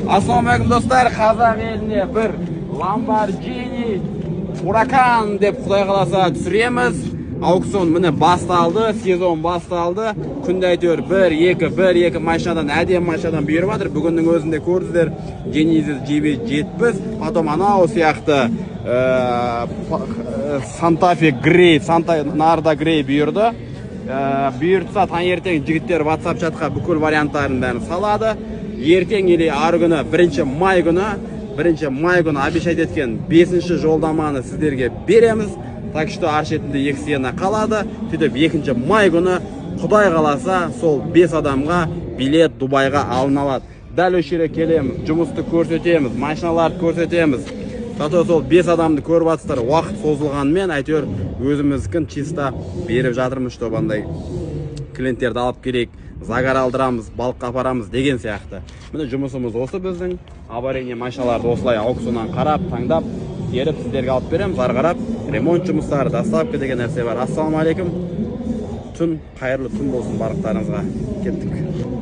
Assalomualaikum do'stlar, Qozoq eline bir Lamborghini Huracan deb Xudoy xolasa tushiramiz. Auksion mana bostaldi, sezon bostaldi. Kunda aytıyor 1-2 mashinadan, adem mashinadan buyurmadir. Bugunning o'zida ko'rdingizlar, Genesis GB70, potom ana o siyaqti Santa Fe Grey, Santa Narda Grey buyurdi. Buyurtsa tаңертең jigitlar WhatsApp chatga бүкіл variantlarini saladi. Erteng или ары күні 1-may күні обещать etken 5-жолдаманы sizlerге береміз. Так что аршетінде 2 сена қалады. Сөйтіп 2-may күні Құдай қаласа сол 5 адамға билет Дубайға алыналады. Дәл осы жерге келеміз, жұмысты көрсетеміз, машиналарды көрсетеміз. Зато сол 5 адамды көріп жатсыздар, уақыт созылғанмен әйтеуір өзіміздің чиста беріп жатырмыз, что бандай клиенттерді алып келейік, загар алдырамыз, балыққа апарамыз деген сияқты. Міне жұмысымыз осы біздің. Аварийный машиналарды осылай аукционнан қарап, таңдап, келіп сіздерге алып береміз. Ары қарап ремонт жұмыстары, доставка деген нәрсе бар. Ассалаумағалейкум. Түн қайырлы түн болсын барлықтарыңызға. Кеттік.